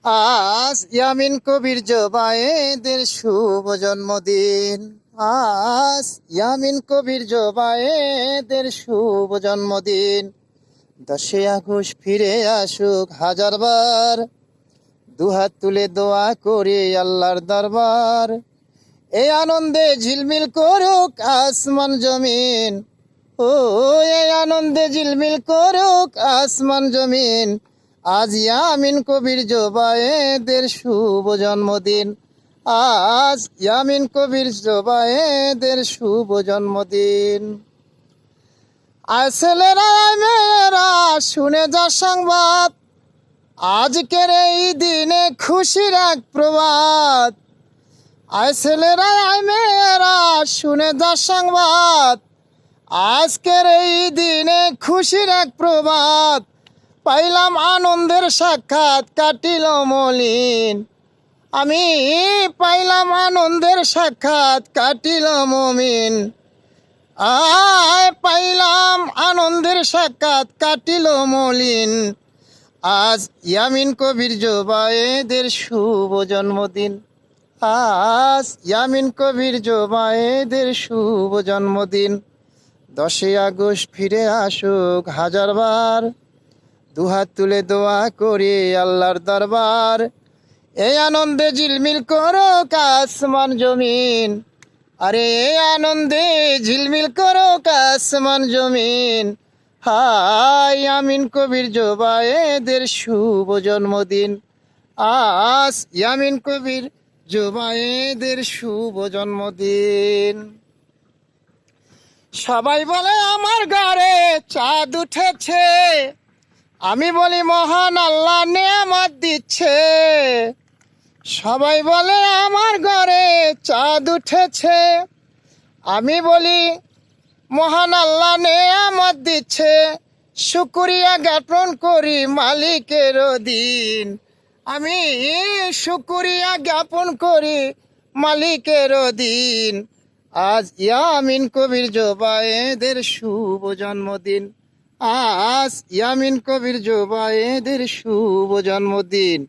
আজ ইয়ামিন কবির জোবায়েদের শুভ জন্মদিন। আজ ইয়ামিন কবির জোবায়েদের শুভ জন্মদিন। 10 আগস্ট ফিরে আসুক হাজারবার, দুহাত তুলে দোয়া করি আল্লাহর দরবার। এই আনন্দে ঝিলমিল করুক আসমান জমিন, ও এই আনন্দে ঝিলমিল করুক আসমান জমিন। আজ ইয়ামিন কবির জোবায়েদের শুভ জন্মদিন। আজ ইয়ামিন কবির জোবায়েদের শুভ জন্মদিন। আজ ছেলেরা মেয়েরা শুনে যা সংবাদ, আজকের এই দিনে খুশির এক প্রবাদ। আজ ছেলেরা মেয়েরা শুনে যা সংবাদ, আজকের এই দিনে খুশির এক প্রবাদ। পাইলাম আনন্দের সাক্ষাৎ কাটিল মলিন, আমি পাইলাম আনন্দের সাক্ষাৎ কাটিল মমিন। পাইলাম আনন্দের সাক্ষাৎ কাটিল মলিন। আজ ইয়ামিন কবির জোবায়েদের শুভ জন্মদিন। আজ ইয়ামিন কবির জোবায়েদের শুভ জন্মদিন। 10 আগস্ট ফিরে আসুক হাজারবার, দুহাত তুলে দোয়া করি আল্লাহর দরবার। এই আনন্দে ঝিলমিল করুক আসমান জমিন, আরে এই আনন্দে ঝিলমিল করুক আসমান জমিন। হাই ইয়ামিন কবির জোবায়েদের শুভ জন্মদিন। আজ ইয়ামিন কবির জোবায়েদের শুভ জন্মদিন। সবাই বলে আমার ঘরে চাঁদ উঠেছে, আমি বলি মহান আল্লাহ নেয়ামত দিচ্ছে। সবাই বলে আমার ঘরে চাঁদ উঠেছে, আমি বলি মহান আল্লাহ নেয়ামত দিচ্ছে। শুকরিয়া জ্ঞাপন করি মালিকের দিন, আমি শুকরিয়া জ্ঞাপন করি মালিকের দিন। আজ ইয়ামিন কবির জোবায়েদের শুভ জন্মদিন। আজ ইয়ামিন কবির জোবায়েদের শুভ জন্মদিন।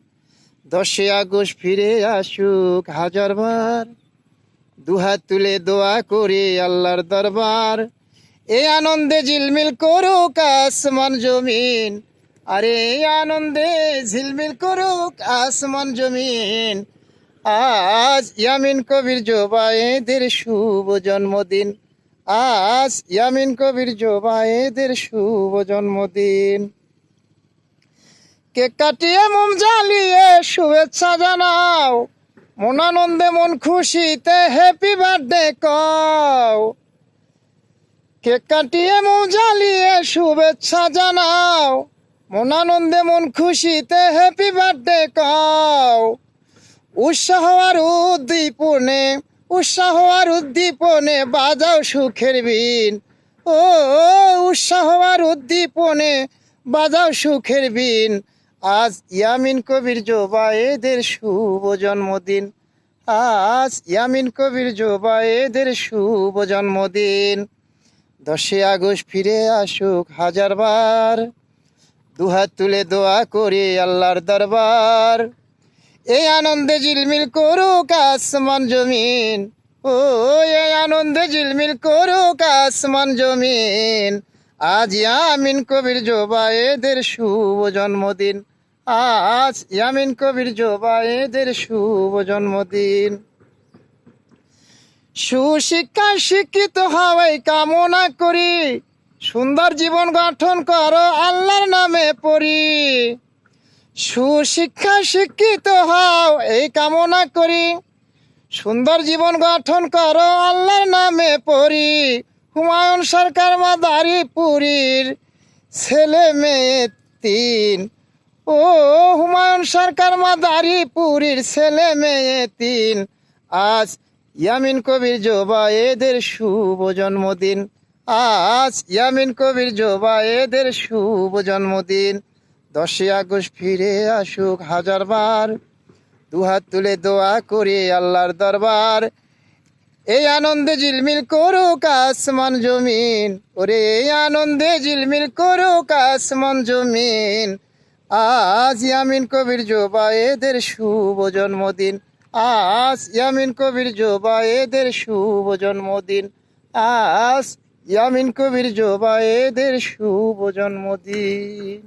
10 আগস্ট ফিরে আসুক হাজারবার, দুহাত তুলে দোয়া করি আল্লাহর দরবার। এই আনন্দে ঝিলমিল করুক আসমান জমিন, আরে এই আনন্দে ঝিলমিল করুক আসমান জমিন। আজ ইয়ামিন কবির জোবায়েদের শুভ জন্মদিন। আজ ইয়ামিন কবির জোবায়েদের শুভ জন্মদিন। কেক কাটিয়ে মোম জ্বালিয়ে শুভেচ্ছা জানাও, মন আনন্দে মন খুশিতে হ্যাপি বার্থডে কও। কেক কাটিয়ে মোম জ্বালিয়ে শুভেচ্ছা জানাও, মন আনন্দে মন খুশিতে হ্যাপি বার্থডে কও। উৎসাহ আর উদ্দীপনে, উৎসাহ আর উদ্দীপনে বাজাও সুখের বিন, ও উৎসাহ আর উদ্দীপনে বাজাও সুখের বিন। আজ ইয়ামিন কবির জোবায়েদের শুভ জন্মদিন। আজ ইয়ামিন কবির জোবায়েদের শুভ জন্মদিন। 10 আগস্ট ফিরে আসুক হাজারবার, দুহাত তুলে দোয়া করি আল্লাহর দরবার। এই আনন্দে ঝিলমিল করুক আসমান জমিন, ও এই আনন্দে ঝিলমিল করুক আসমান জমিন। আজ ইয়ামিন কবির জোবায়েদের শুভ জন্মদিন। আজ ইয়ামিন কবির জোবায়েদের শুভ জন্মদিন। সুশিক্ষায় শিক্ষিত হওয়াই কামনা করি, সুন্দর জীবন গঠন করো আল্লাহর নামে পড়ি। সুশিক্ষায় শিক্ষিত হও এই কামনা করি, সুন্দর জীবন গঠন করো আল্লাহর নামে পড়ি। হুমায়ুন সরকার মাদারীপুরীর ছেলে মেয়ে 3, ও হুমায়ুন সরকার মাদারীপুরীর ছেলে মেয়ে 3। আজ ইয়ামিন কবির জোবায়েদের শুভ জন্মদিন। আজ ইয়ামিন কবির জোবায়েদের শুভ জন্মদিন। 10 আগস্ট ফিরে আসুক হাজারবার, দুহাত তুলে দোয়া করি আল্লাহর দরবার। এই আনন্দে ঝিলমিল করুক আসমান জমিন, ওরে এই আনন্দে ঝিলমিল করুক আসমান জমিন। আজ ইয়ামিন কবির জোবায়েদের শুভ জন্মদিন, আজ ইয়ামিন কবির জোবায়েদের শুভ জন্মদিন, আজ ইয়ামিন কবির জোবায়েদের শুভ জন্মদিন।